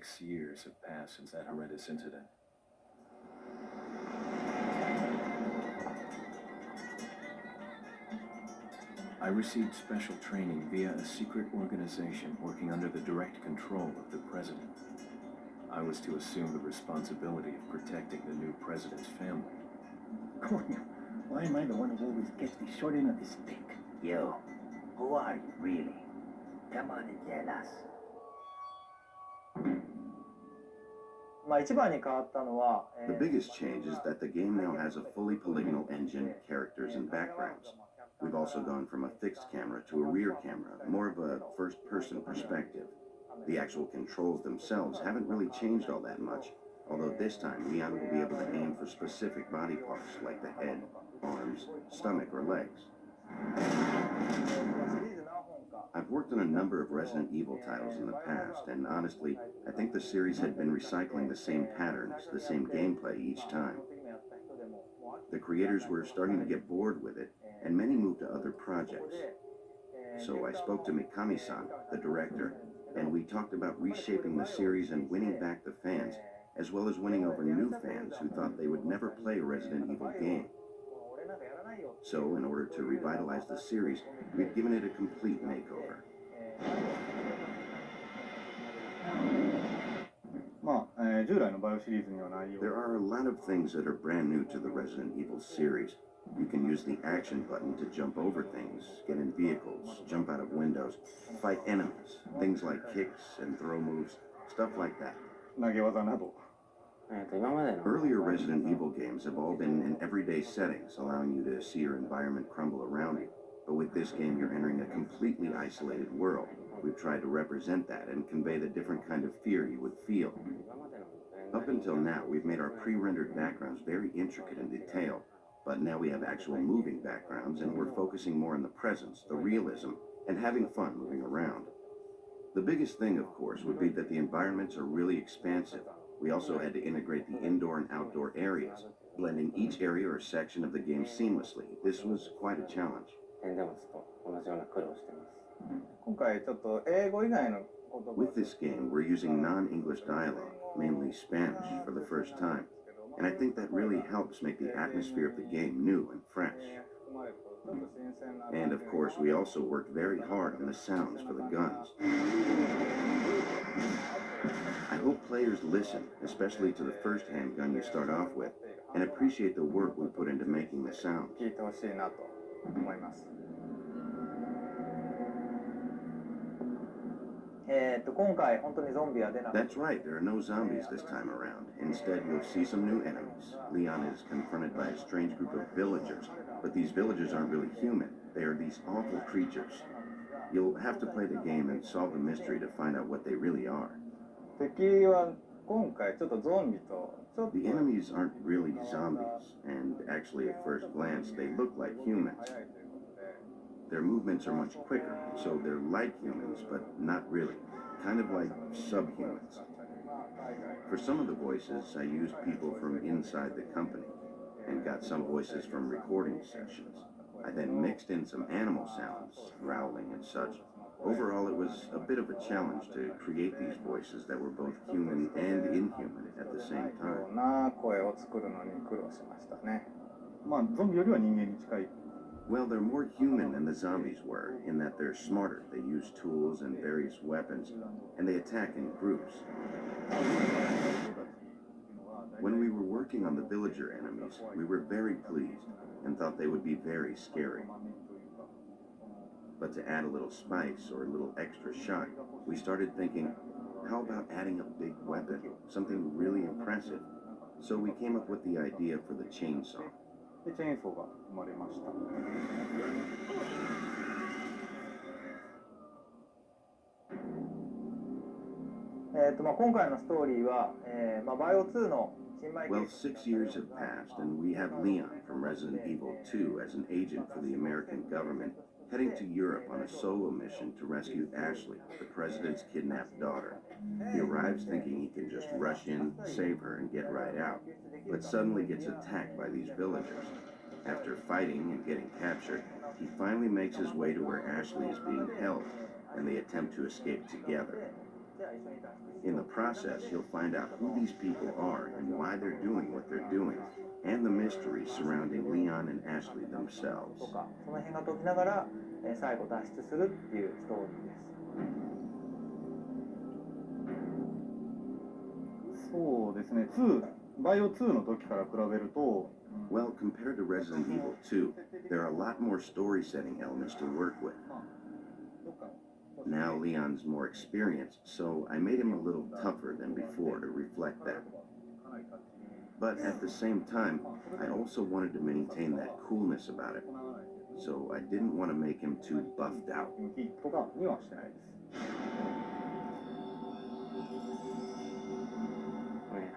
6 years have passed since that horrendous incident. I received special training via a secret organization working under the direct control of the president. I was to assume the responsibility of protecting the new president's family. Coño, why am I the one who always gets the short end of the stick? You, who are you really? Come on and tell us. 一番に変わったのは、The biggest change is that the game now has a fully polygonal engine, characters, and backgrounds. We've also gone from a fixed camera to a rear camera, more of a first-person perspective. The actual controls themselves haven't really changed all that much, although this time Leon will be able to aim for specific body parts like the head, arms, stomach, or legs. I've worked on a number of Resident Evil titles in the past, and honestly, I think the series had been recycling the same patterns, the same gameplay each time. The creators were starting to get bored with it, and many moved to other projects. So I spoke to Mikami-san, the director, and we talked about reshaping the series and winning back the fans, as well as winning over new fans who thought they would never play a Resident Evil game. So, in order to revitalize the series, we've given it a complete makeover. There are a lot of things that are brand new to the Resident Evil series. You can use the action button to jump over things, get in vehicles, jump out of windows, fight enemies, things like kicks and throw moves, stuff like that. Earlier Resident Evil games have all been in everyday settings, allowing you to see your environment crumble around you. But with this game, you're entering a completely isolated world. We've tried to represent that and convey the different kind of fear you would feel. Up until now, we've made our pre-rendered backgrounds very intricate and detailed, but now we have actual moving backgrounds, and we're focusing more on the presence, the realism, and having fun moving around. The biggest thing, of course, would be that the environments are really expansive. We also had to integrate the indoor and outdoor areas, blending each area or section of the game seamlessly. This was quite a challenge. With this game, we're using non-English dialogue, mainly Spanish, for the first time, and I think that really helps make the atmosphere of the game new and fresh. And of course, we also worked very hard on the sounds for the guns. I hope players listen, especially to the first handgun you start off with, and appreciate the work we put into making the sounds. That's right, there are no zombies this time around. Instead, you'll see some new enemies. Leon is confronted by a strange group of villagers, but these villagers aren't really human. They are these awful creatures. You'll have to play the game and solve the mystery to find out what they really are. The enemies aren't really zombies, and actually at first glance they look like humans. Their movements are much quicker, so they're like humans, but not really. Kind of like subhumans. For some of the voices, I used people from inside the company, and got some voices from recording sessions. I then mixed in some animal sounds, growling and such. Overall, it was a bit of a challenge to create these voices that were both human and inhuman at the same time. Well, they're more human than the zombies were, in that they're smarter. They use tools and various weapons, and they attack in groups. When we were working on the villager enemies, we were very pleased and thought they would be very scary. But to add a little spice or a little extra shock, we started thinking, how about adding a big weapon, something really impressive? So we came up with the idea for the chainsaw. Well, 6 years have passed, and we have Leon from Resident Evil 2 as an agent for the American government, heading to Europe on a solo mission to rescue Ashley, the president's kidnapped daughter. He arrives thinking he can just rush in, save her, and get right out, but suddenly gets attacked by these villagers. After fighting and getting captured, he finally makes his way to where Ashley is being held, and they attempt to escape together. In the process, you'll find out who these people are and why they're doing what they're doing, and the mystery surrounding Leon and Ashley themselves. とかその辺が解きながら、最後脱出するっていうストーリーです。そうですね、バイオ2の時から比べると、Well, compared to Resident Evil 2, there are a lot more story-setting elements to work with. Now Leon's more experienced, so I made him a little tougher than before to reflect that. But at the same time, I also wanted to maintain that coolness about it. So I didn't want to make him too buffed out. とかにはしてないです。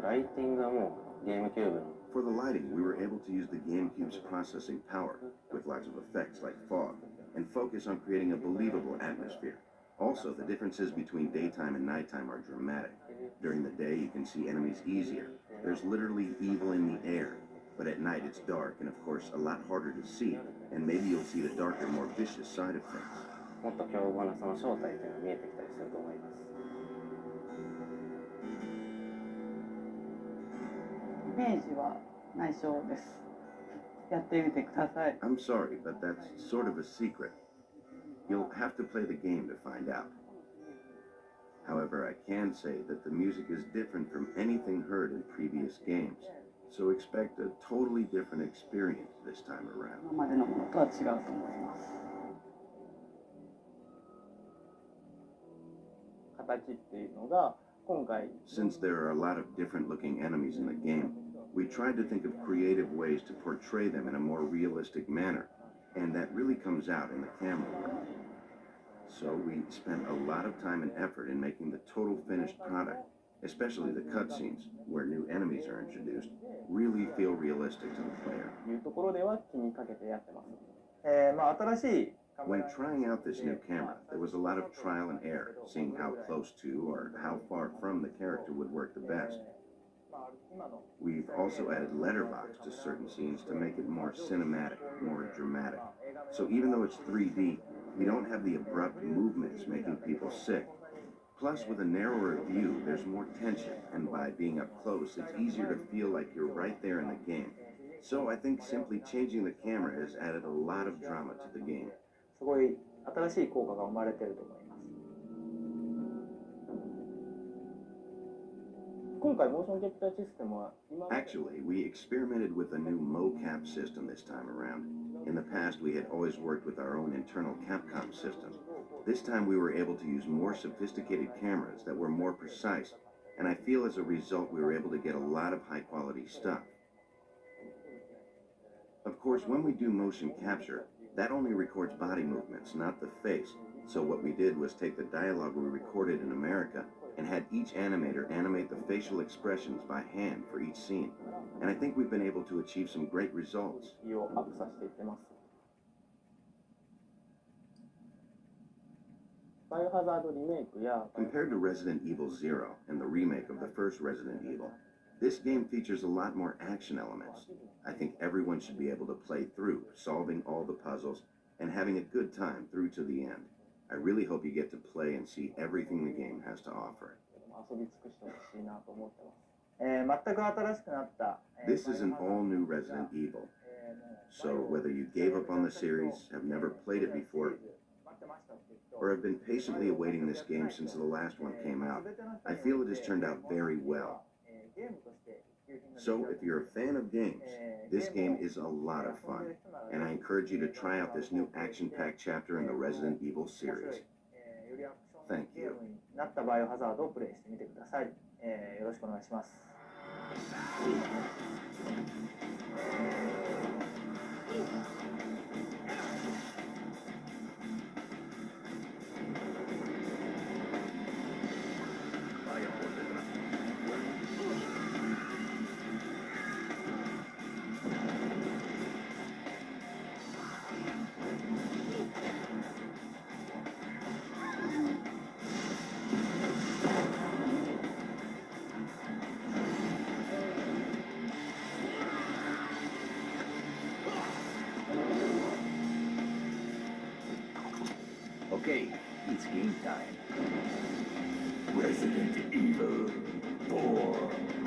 ライティングはもうゲームキューブの For the lighting, we were able to use the GameCube's processing power, with lots of effects like fog, and focus on creating a believable atmosphere. Also, the differences between daytime and nighttime are dramatic. During the day, you can see enemies easier. There's literally evil in the air. But at night, it's dark, and of course, a lot harder to see, and maybe you'll see the darker, more vicious side of things. もっと凶暴なその正体というのが見えてきたりすると思います。イメージは内緒です。やってみてください。I'm sorry, but that's sort of a secret. You'll have to play the game to find out. However, I can say that the music is different from anything heard in previous games, so expect a totally different experience this time around. 今までのものとは違うと思います。形っていうのが今回 Since there are a lot of different looking enemies in the game, we tried to think of creative ways to portray them in a more realistic manner, and that really comes out in the camera work. So we spent a lot of time and effort in making the total finished product, especially the cutscenes, where new enemies are introduced, really feel realistic to the player. いうところでは気にかけてやってます。新しい When trying out this new camera, there was a lot of trial and error, seeing how close to or how far from the character would work the best. We've also added letterbox to certain scenes to make it more cinematic, more dramatic. So even though it's 3D, we don't have the abrupt movements making people sick. Plus, with a narrower view, there's more tension, and by being up close, it's easier to feel like you're right there in the game. So I think simply changing the camera has added a lot of drama to the game. すごい新しい効果が生まれてると思います。今回モーションキャプチャーシステムは今 Actually, we experimented with a new mocap system this time around. In the past, we had always worked with our own internal Capcom system. This time, we were able to use more sophisticated cameras that were more precise, and I feel as a result, we were able to get a lot of high-quality stuff. Of course, when we do motion capture, that only records body movements, not the face. So what we did was take the dialogue we recorded in America and had each animator animate the facial expressions by hand for each scene. And I think we've been able to achieve some great results. をアップさせていってます。バイオハザードリメイクや Compared to Resident Evil 0 and the remake of the first Resident Evil, this game features a lot more action elements. I think everyone should be able to play through, solving all the puzzles, and having a good time through to the end. I really hope you get to play and see everything the game has to offer. 遊び尽くしてほしいなと思ってます。全く新しくなった、This is an all-new Resident Evil. So whether you gave up on the series, have never played it before, or have been patiently awaiting this game since the last one came out, I feel it has turned out very well. So if you're a fan of games, this game is a lot of fun, and I encourage you to try out this new action-packed chapter in the Resident Evil series. Thank you. なったバイオハザードをプレイしてみてください。よろしくお願いします。Okay, it's game time. Resident Evil 4.